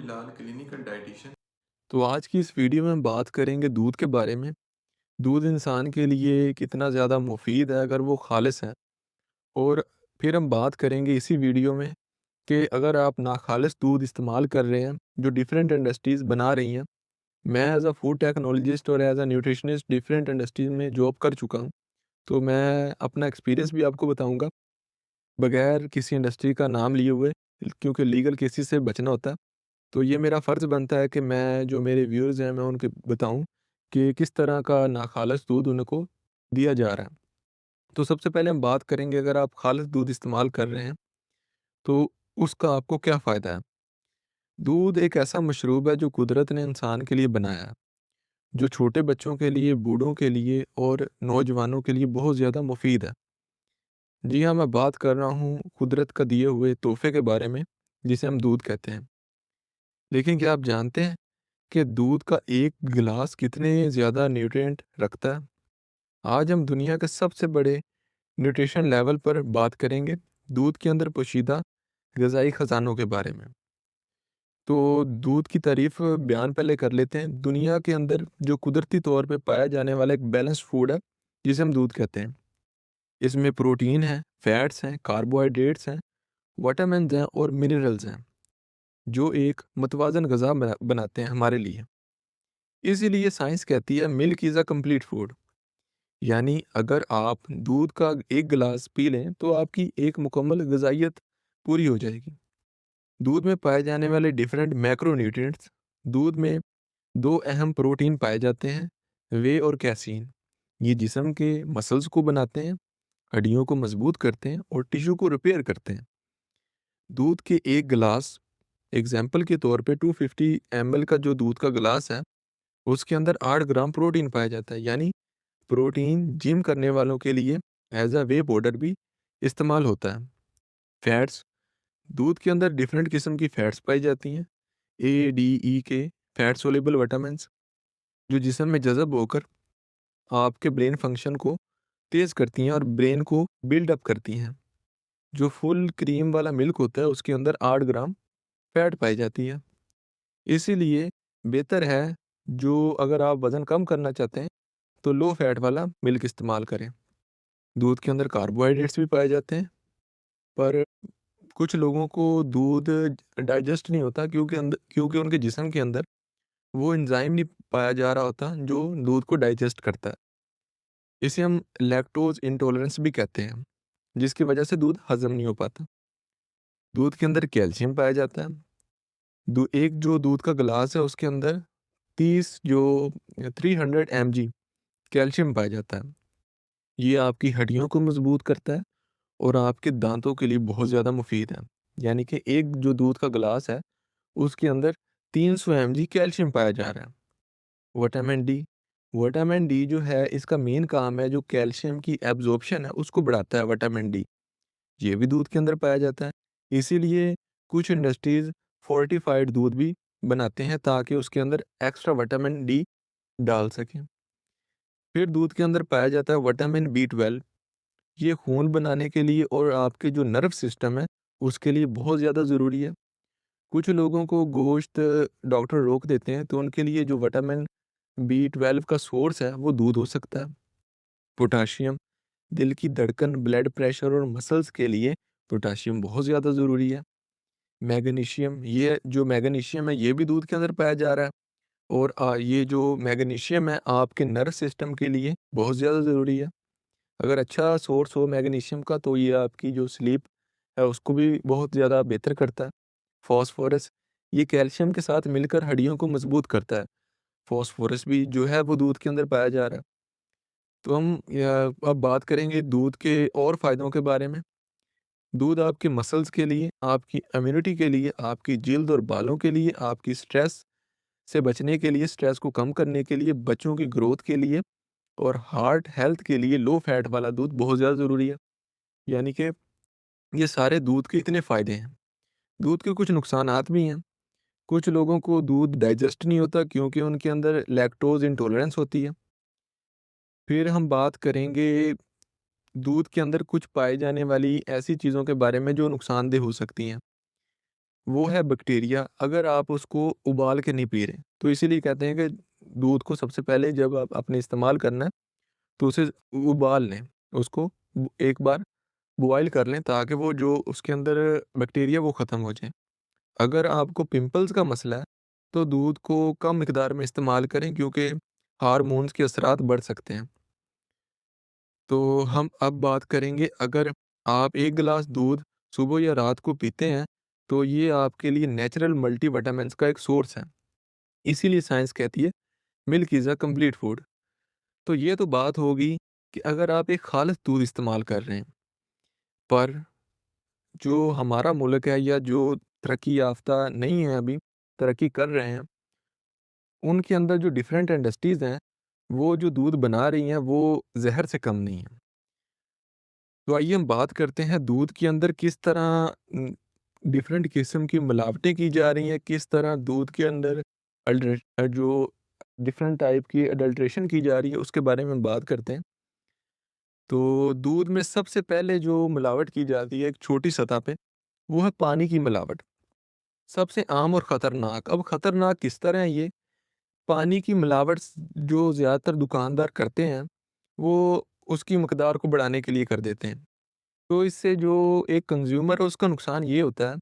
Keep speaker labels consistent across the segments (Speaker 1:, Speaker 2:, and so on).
Speaker 1: Bilal clinical dietitian.
Speaker 2: तो आज की इस वीडियो में हम बात करेंगे दूध के बारे में। दूध इंसान के लिए कितना ज़्यादा मुफ़ीद है अगर वो ख़ालिस है। और फिर हम बात करेंगे इसी वीडियो में कि अगर आप नाख़ालिस दूध इस्तेमाल कर रहे हैं, जो डिफरेंट इंडस्ट्रीज़ बना रही हैं। मैं एज़ अ फूड टेक्नोलॉजिस्ट और as a nutritionist different industries में जॉब कर चुका हूँ। तो मैं अपना एक्सपीरियंस भी आपको बताऊँगा, बगैर किसी इंडस्ट्री का नाम लिए हुए, क्योंकि लीगल केसेस से बचना होता है। तो ये मेरा फ़र्ज़ बनता है कि मैं जो मेरे व्यूअर्स हैं मैं उनको बताऊँ कि किस तरह का नाख़ालिस दूध उनको दिया जा रहा है। तो सबसे पहले हम बात करेंगे, अगर आप ख़ालिस दूध इस्तेमाल कर रहे हैं तो उसका आपको क्या फ़ायदा है। दूध एक ऐसा मशरूब है जो कुदरत ने इंसान के लिए बनाया है, जो छोटे बच्चों के लिए, बूढ़ों के लिए और नौजवानों के लिए बहुत ज़्यादा मुफ़ीद है। जी हाँ, मैं बात कर रहा हूँ कुदरत का दिए हुए तोहफ़े के बारे में, जिसे हम दूध कहते हैं। लेकिन क्या आप जानते हैं कि दूध का एक गिलास कितने ज़्यादा न्यूट्रिएंट रखता है? आज हम दुनिया के सबसे बड़े न्यूट्रिशन लेवल पर बात करेंगे, दूध के अंदर पोशीदा ग़िज़ाई ख़ज़ानों के बारे में। तो दूध की तारीफ़ बयान पहले कर लेते हैं। दुनिया के अंदर जो कुदरती तौर पे पाया जाने वाला एक बैलेंस्ड फूड है, जिसे हम दूध कहते हैं। इसमें प्रोटीन है, फैट्स हैं, कार्बोहाइड्रेट्स हैं, विटामिन्स हैं और मिनरल्स हैं, जो एक मुतवाज़न ग़िज़ा बनाते हैं हमारे लिए। इसीलिए साइंस कहती है milk is a complete food. यानी अगर आप दूध का एक गिलास पी लें तो आपकी एक मुकम्मल ग़िज़ाइयत पूरी हो जाएगी। दूध में पाए जाने वाले डिफरेंट मैक्रोन्यूट्रिएंट्स। दूध में 2 अहम प्रोटीन पाए जाते हैं, वे और कैसीन। ये जिस्म के मसल्स को बनाते हैं, हड्डियों को मजबूत करते हैं और टिश्यू को रिपेयर करते हैं। दूध के एक गिलास, एग्जाम्पल के तौर पे 250 ml का जो दूध का गिलास है, उसके अंदर 8 ग्राम प्रोटीन पाया जाता है। यानी प्रोटीन जिम करने वालों के लिए एज अ वे पाउडर भी इस्तेमाल होता है। फैट्स, दूध के अंदर डिफरेंट किस्म की फैट्स पाई जाती हैं। ए, डी, ई के फैट सोल्यूबल विटामिन्स, जो जिस्म में जज़ब होकर आपके ब्रेन फंक्शन को तेज़ करती हैं और ब्रेन को बिल्ड अप करती हैं। जो फुल क्रीम वाला मिल्क होता है उसके अंदर 8 ग्राम फैट पाई जाती है। इसीलिए बेहतर है, जो अगर आप वज़न कम करना चाहते हैं तो लो फैट वाला मिल्क इस्तेमाल करें। दूध के अंदर कार्बोहाइड्रेट्स भी पाए जाते हैं, पर कुछ लोगों को दूध डाइजेस्ट नहीं होता, क्योंकि उनके जिस्म के अंदर वो एंजाइम नहीं पाया जा रहा होता जो दूध को डाइजेस्ट करता है। इसे हम लैक्टोज़ इंटॉलरेंस भी कहते हैं, जिसकी वजह से दूध हज़म नहीं हो पाता। दूध के अंदर कैल्शियम पाया जाता है। एक जो दूध का गिलास है उसके अंदर 30 जो 300 mg कैल्शियम पाया जाता है। ये आपकी हड्डियों को मजबूत करता है और आपके दांतों के लिए बहुत ज़्यादा मुफीद है। यानी कि एक जो दूध का गिलास है उसके अंदर 300 mg कैल्शियम पाया जा रहा है। विटामिन डी, विटामिन डी जो है इसका मेन काम है, जो कैल्शियम की एब्जॉर्प्शन है उसको बढ़ाता है विटामिन डी। ये भी दूध के अंदर पाया जाता है। इसीलिए कुछ इंडस्ट्रीज़ फोर्टिफाइड दूध भी बनाते हैं ताकि उसके अंदर एक्स्ट्रा विटामिन डी डाल सकें। फिर दूध के अंदर पाया जाता है विटामिन बी 12। ये खून बनाने के लिए और आपके जो नर्व सिस्टम है उसके लिए बहुत ज़्यादा ज़रूरी है। कुछ लोगों को गोश्त डॉक्टर रोक देते हैं, तो उनके लिए जो विटामिन बी 12 का सोर्स है वो दूध हो सकता है। पोटाशियम, दिल की धड़कन, ब्लड प्रेशर और मसल्स के लिए पोटाशियम बहुत ज़्यादा ज़रूरी है। मैग्नीशियम, ये जो मैग्नीशियम है ये भी दूध के अंदर पाया जा रहा है। और ये जो मैग्नीशियम है आपके नर्व सिस्टम के लिए बहुत ज़्यादा ज़रूरी है। अगर अच्छा सोर्स हो मैग्नीशियम का तो ये आपकी जो स्लीप है उसको भी बहुत ज़्यादा बेहतर करता है। फास्फोरस, ये कैल्शियम के साथ मिलकर हड्डियों को मजबूत करता है। फास्फोरस भी जो है वो दूध के अंदर पाया जा रहा है। तो हम अब बात करेंगे दूध के और फ़ायदों के बारे में। दूध आपके मसल्स के लिए, आपकी इम्यूनिटी के लिए, आपकी जल्द और बालों के लिए, आपकी स्ट्रेस से बचने के लिए, स्ट्रेस को कम करने के लिए, बच्चों की ग्रोथ के लिए और हार्ट हेल्थ के लिए लो फैट वाला दूध बहुत ज़्यादा ज़रूरी है। यानी कि ये सारे दूध के इतने फ़ायदे हैं। दूध के कुछ नुकसानात भी हैं। कुछ लोगों को दूध डाइजेस्ट नहीं होता क्योंकि उनके अंदर लैक्टोज़ इंटॉलरेंस होती है। फिर हम बात करेंगे दूध के अंदर कुछ पाए जाने वाली ऐसी चीज़ों के बारे में जो नुकसानदेह हो सकती हैं। वो है बैक्टीरिया, अगर आप उसको उबाल के नहीं पी रहे। तो इसीलिए कहते हैं कि दूध को सबसे पहले जब आप आपने इस्तेमाल करना है, तो उसे उबाल लें। उसको एक बार बॉयल कर लें ताकि वो जो उसके अंदर बैक्टीरिया वो ख़त्म हो जाए। अगर आपको पिंपल्स का मसला है, तो दूध को कम मिकदार में इस्तेमाल करें क्योंकि हार्मोन्स के असरात बढ़ सकते हैं। तो हम अब बात करेंगे, अगर आप 1 गिलास दूध सुबह या रात को पीते हैं, तो ये आपके लिए नेचुरल मल्टीविटामिन्स का एक सोर्स है। इसीलिए साइंस कहती है milk is a complete food. तो ये तो बात होगी कि अगर आप एक खालिस दूध इस्तेमाल कर रहे हैं, पर जो हमारा मुल्क है या जो तरक्की याफ़्ता नहीं है अभी, तरक्की कर रहे हैं, उनके अंदर जो डिफरेंट इंडस्ट्रीज़ हैं, वो जो दूध बना रही हैं, वो ज़हर से कम नहीं है। तो आइए हम बात करते हैं दूध के अंदर किस तरह डिफरेंट किस्म की मिलावटें की जा रही हैं, किस तरह दूध के अंदर जो डिफरेंट टाइप की अडल्ट्रेशन की जा रही है, उसके बारे में बात करते हैं। तो दूध में सबसे पहले जो मिलावट की जाती है एक छोटी सतह पे, वो है पानी की मिलावट। सबसे आम और ख़तरनाक, अब ख़तरनाक किस तरह है ये? पानी की मिलावट जो ज़्यादातर दुकानदार करते हैं, वो उसकी मकदार को बढ़ाने के लिए कर देते हैं। तो इससे जो एक कंज्यूमर है उसका नुकसान ये होता है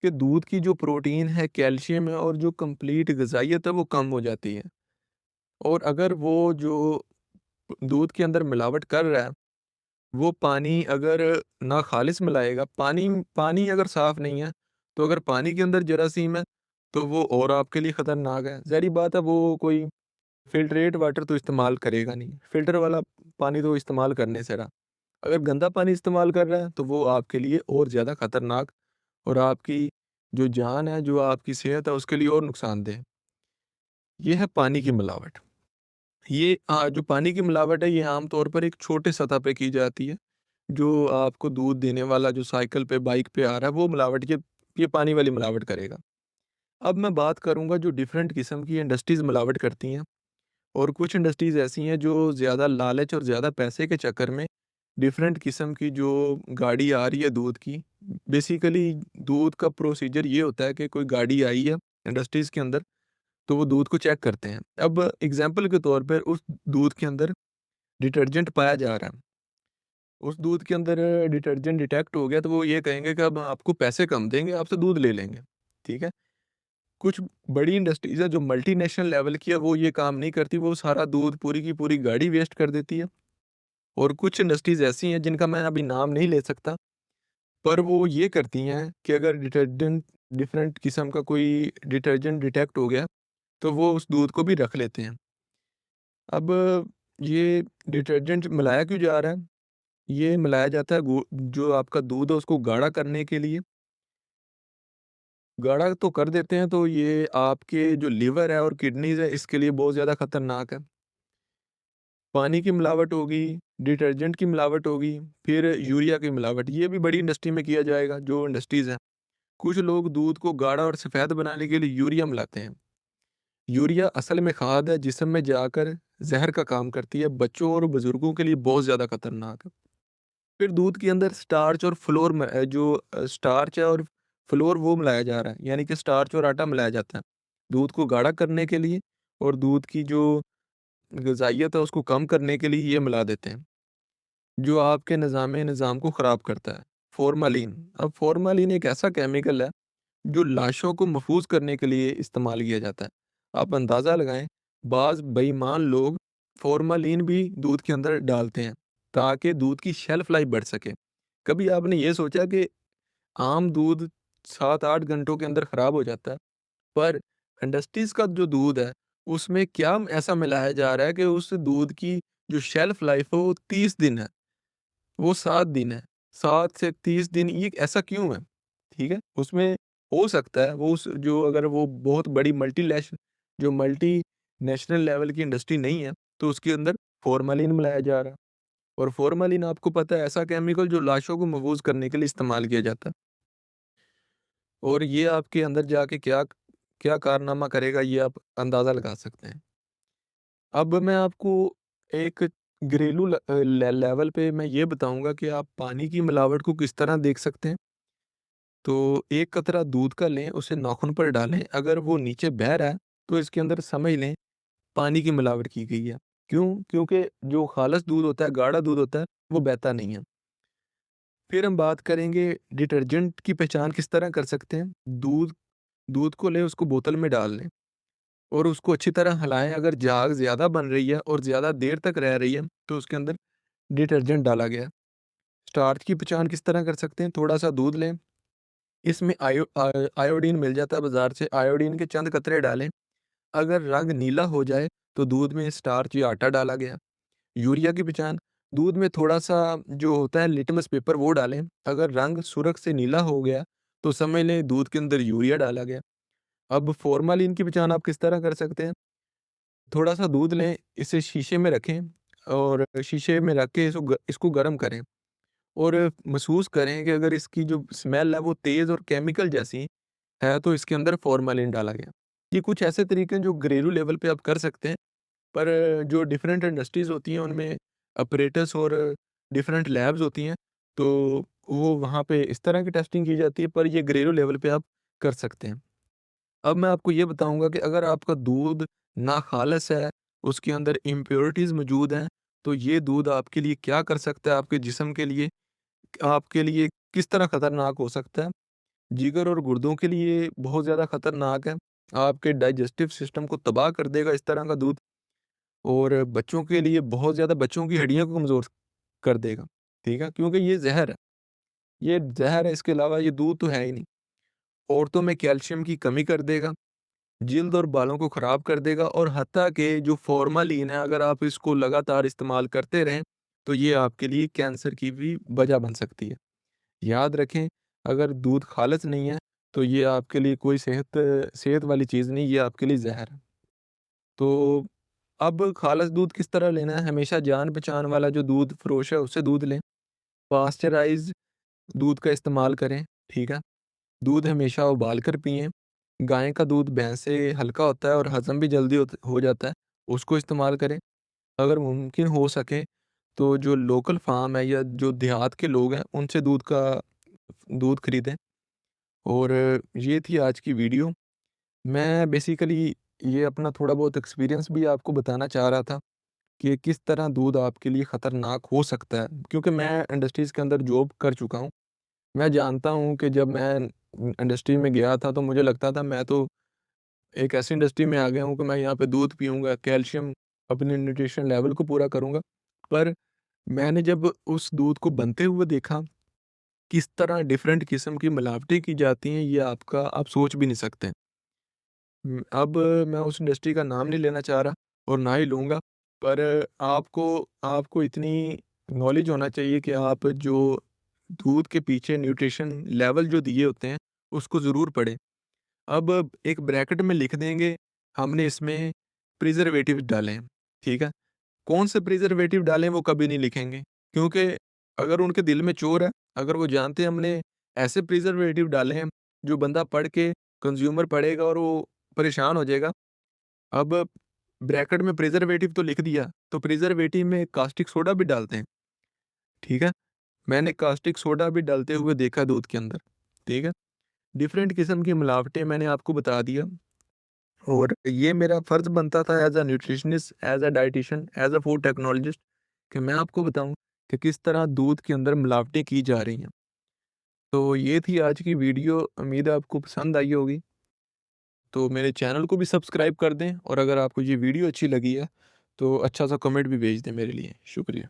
Speaker 2: कि दूध की जो प्रोटीन है, कैल्शियम है और जो कंप्लीट ग़िज़ाइयत है वो कम हो जाती है। और अगर वो जो दूध के अंदर मिलावट कर रहा है, वो पानी अगर ना ख़ालिस मिलाएगा, पानी पानी अगर साफ़ नहीं है, तो अगर पानी के अंदर जरासीम है, तो वो और आपके लिए ख़तरनाक है। ज़ाहिर-सी बात है, वो कोई फ़िल्ट्रेट वाटर तो इस्तेमाल करेगा नहीं, फ़िल्टर वाला पानी तो इस्तेमाल करने से रहा। अगर गंदा पानी इस्तेमाल कर रहा है, तो वो आपके लिए और ज़्यादा खतरनाक और आपकी जो जान है, जो आपकी सेहत है, उसके लिए और नुकसानदेह है। ये है पानी की मिलावट। ये जो पानी की मिलावट है, ये आम तौर पर एक छोटे सतह पे की जाती है। जो आपको दूध देने वाला जो साइकिल पे, बाइक पे आ रहा है, वो मिलावट ये पानी वाली मिलावट करेगा। अब मैं बात करूँगा जो डिफरेंट किस्म की इंडस्ट्रीज़ मिलावट करती हैं। और कुछ इंडस्ट्रीज़ ऐसी हैं जो ज़्यादा लालच और ज़्यादा पैसे के चक्कर में डिफरेंट किस्म की जो गाड़ी आ रही है दूध की, बेसिकली दूध का प्रोसीजर ये होता है कि कोई गाड़ी आई है इंडस्ट्रीज़ के अंदर, तो वो दूध को चेक करते हैं। अब एग्ज़ाम्पल के तौर पर उस दूध के अंदर डिटर्जेंट पाया जा रहा है। उस दूध के अंदर डिटर्जेंट डिटेक्ट हो गया, तो वो ये कहेंगे कि अब आपको पैसे कम देंगे, आपसे दूध ले लेंगे। ठीक है? कुछ बड़ी इंडस्ट्रीज़ है जो मल्टीनेशनल लेवल की है, वो ये काम नहीं करती, वो सारा दूध पूरी की पूरी गाड़ी वेस्ट कर देती है। और कुछ इंडस्ट्रीज़ ऐसी हैं जिनका मैं अभी नाम नहीं ले सकता, पर वो ये करती हैं कि अगर डिटर्जेंट डिफरेंट किस्म का कोई डिटर्जेंट डिटेक्ट हो गया, तो वो उस दूध को भी रख लेते हैं। अब ये डिटर्जेंट मिलाया क्यों जा रहा है? ये मिलाया जाता है जो आपका दूध है उसको गाढ़ा करने के लिए। गाढ़ा तो कर देते हैं, तो ये आपके जो लिवर है और किडनीज़ है, इसके लिए बहुत ज़्यादा खतरनाक है। पानी की मिलावट होगी, डिटर्जेंट की मिलावट होगी, फिर यूरिया की मिलावट, ये भी बड़ी इंडस्ट्री में किया जाएगा, जो इंडस्ट्रीज़ हैं। कुछ लोग दूध को गाढ़ा और सफ़ेद बनाने के लिए यूरिया मिलाते हैं। यूरिया असल में खाद है, जिस्म में जाकर ज़हर का काम करती है, बच्चों और बुज़ुर्गों के लिए बहुत ज़्यादा खतरनाक है। फिर दूध के अंदर स्टार्च और फ्लोर स्टार्च है और फ्लोर वो मिलाया जा रहा है, यानी कि स्टार्च और आटा मिलाया जाता है, दूध को गाढ़ा करने के लिए और दूध की जो ग़िज़ाइयत है उसको कम करने के लिए ये मिला देते हैं, जो आपके निज़ाम को ख़राब करता है। फ़ॉर्मालिन, अब फ़ॉर्मालिन एक ऐसा केमिकल है जो लाशों को महफूज़ करने के लिए इस्तेमाल किया जाता है। आप अंदाज़ा लगाएँ, बाज़ बेईमान लोग फ़ॉर्मालिन भी दूध के अंदर डालते हैं, ताकि दूध की शेल्फ़ लाइफ़ बढ़ सके। कभी आपने ये सोचा कि आम दूध 7-8 घंटों के अंदर ख़राब हो जाता है, पर इंडस्ट्रीज़ का जो दूध है, उसमें क्या ऐसा मिलाया जा रहा है कि उस दूध की जो शेल्फ़ लाइफ़ है वो 30 दिन है, वो 7 दिन है। 7 से 30 दिन, ये ऐसा क्यों है? ठीक है? उसमें हो सकता है वो उस जो अगर वो बहुत बड़ी मल्टीनेशनल लेवल की इंडस्ट्री नहीं है, तो उसके अंदर फ़ॉर्मालिन मिलाया जा रहा है। और फ़ॉर्मालिन आपको पता है ऐसा केमिकल जो लाशों को महफूज़ करने के लिए इस्तेमाल किया जाता है। और ये आपके अंदर जाके क्या क्या कारनामा करेगा, ये आप अंदाज़ा लगा सकते हैं। अब मैं आपको एक घरेलू लेवल पे मैं ये बताऊँगा कि आप पानी की मिलावट को किस तरह देख सकते हैं। तो 1 कतरा दूध का लें, उसे नाखून पर डालें, अगर वो नीचे बह रहा है, तो इसके अंदर समझ लें पानी की मिलावट की गई है। क्यों? क्योंकि जो खालिस दूध होता है, गाढ़ा दूध होता है, वो बहता नहीं है। फिर हम बात करेंगे डिटर्जेंट की पहचान किस तरह कर सकते हैं। दूध दूध को लें, उसको बोतल में डाल लें और उसको अच्छी तरह हिलाएँ। अगर झाग ज़्यादा बन रही है और ज़्यादा देर तक रह रही है, तो उसके अंदर डिटर्जेंट डाला गया है। स्टार्च की पहचान किस तरह कर सकते हैं? थोड़ा-सा दूध लें, इसमें आयोडीन मिल जाता है बाज़ार से, आयोडीन के चंद कतरे डालें। अगर रंग नीला हो जाए, तो दूध में स्टार्च या आटा डाला गया। यूरिया की पहचान, दूध में थोड़ा-सा जो होता है लिटमस पेपर वो डालें। अगर रंग सुर्ख से नीला हो गया, तो समझ लें दूध के अंदर यूरिया डाला गया। अब फ़ॉर्मालिन की पहचान आप किस तरह कर सकते हैं? थोड़ा-सा दूध लें, इसे शीशे में रखें और शीशे में रख के इसको गर्म करें और महसूस करें कि अगर इसकी जो स्मेल है वो तेज़ और केमिकल जैसी है, तो इसके अंदर फ़ॉर्मालिन डाला गया। ये कुछ ऐसे तरीके हैं जो घरेलू लेवल पे आप कर सकते हैं, पर जो डिफरेंट इंडस्ट्रीज़ होती हैं उनमें अपरेटस और डिफरेंट लैब्स होती हैं, तो वो वहाँ पे इस तरह की टेस्टिंग की जाती है, पर ये घरेलू लेवल पे आप कर सकते हैं। अब मैं आपको ये बताऊँगा कि अगर आपका दूध नाख़ालिस है, उसके अंदर इम्प्योरिटीज़ मौजूद हैं, तो ये दूध आपके लिए क्या कर सकता है, आपके लिए किस तरह खतरनाक हो सकता है। जिगर और गुर्दों के लिए बहुत ज़्यादा खतरनाक है, आपके डाइजेस्टिव सिस्टम को तबाह कर देगा इस तरह का दूध, और बच्चों के लिए बहुत ज़्यादा बच्चों की हड्डियों को कमज़ोर कर देगा, ठीक है? क्योंकि ये ज़हर है, इसके अलावा ये दूध तो है ही नहीं। औरतों में कैल्शियम की कमी कर देगा, जल्द और बालों को ख़राब कर देगा, और हत्ता कि जो फ़ॉर्मालिन है, अगर आप इसको लगातार इस्तेमाल करते रहें, तो ये आपके लिए कैंसर की भी वजह बन सकती है। याद रखें, अगर दूध खालिस नहीं है, तो ये आपके लिए कोई सेहत वाली चीज़ नहीं, ये आपके लिए ज़हर है। तो अब खालिस दूध किस तरह लेना है? हमेशा जान-पहचान वाला जो दूध फ़रोश है, उससे दूध लें। पास्चराइज़्ड दूध का इस्तेमाल करें, ठीक है? दूध हमेशा उबाल कर पिएँ। गाय का दूध भैंस से हल्का होता है और हज़म भी जल्दी हो जाता है, उसको इस्तेमाल करें। अगर मुमकिन हो सके, तो जो लोकल फ़ार्म है या जो देहात के लोग हैं, उनसे दूध खरीदें। और ये थी आज की वीडियो। मैं बेसिकली ये अपना थोड़ा बहुत एक्सपीरियंस भी आपको बताना चाह रहा था कि किस तरह दूध आपके लिए ख़तरनाक हो सकता है, क्योंकि मैं इंडस्ट्रीज़ के अंदर जॉब कर चुका हूँ। मैं जानता हूँ कि जब मैं इंडस्ट्री में गया था, तो मुझे लगता था मैं तो एक ऐसी इंडस्ट्री में आ गया हूँ कि मैं यहाँ पे दूध पीऊँगा, कैल्शियम अपने न्यूट्रिशन लेवल को पूरा करूँगा। पर मैंने जब उस दूध को बनते हुए देखा, किस तरह डिफरेंट किस्म की मिलावटें की जाती हैं, ये आप सोच भी नहीं सकते। अब मैं उस इंडस्ट्री का नाम नहीं लेना चाह रहा और ना ही लूँगा, पर आपको आपको इतनी नॉलेज होना चाहिए कि आप जो दूध के पीछे न्यूट्रिशन लेवल जो दिए होते हैं, उसको ज़रूर पढ़ें। अब एक ब्रैकेट में लिख देंगे, हमने इसमें प्रिज़र्वेटिव डाले हैं, ठीक है? कौन से प्रिज़र्वेटिव डाले हैं, वो कभी नहीं लिखेंगे, क्योंकि अगर उनके दिल में चोर है, अगर वो जानते हैं हमने ऐसे प्रिज़र्वेटिव डाले हैं, जो बंदा पढ़ के कंज़्यूमर पढ़ेगा और वो परेशान हो जाएगा। अब ब्रैकेट में प्रिज़र्वेटिव तो लिख दिया, तो प्रिज़र्वेटिव में कास्टिक सोडा भी डालते हैं, ठीक है? मैंने कास्टिक सोडा भी डालते हुए देखा दूध के अंदर, ठीक है? डिफरेंट किस्म की मिलावटें मैंने आपको बता दिया, और ये मेरा फ़र्ज़ बनता था as a nutritionist, as a dietitian, as a food technologist, कि मैं आपको बताऊँ कि किस तरह दूध के अंदर मिलावटें की जा रही हैं। तो ये थी आज की वीडियो, उम्मीद है आपको पसंद आई होगी। तो मेरे चैनल को भी सब्सक्राइब कर दें, और अगर आपको ये वीडियो अच्छी लगी है, तो अच्छा सा कमेंट भी भेज दें मेरे लिए। शुक्रिया।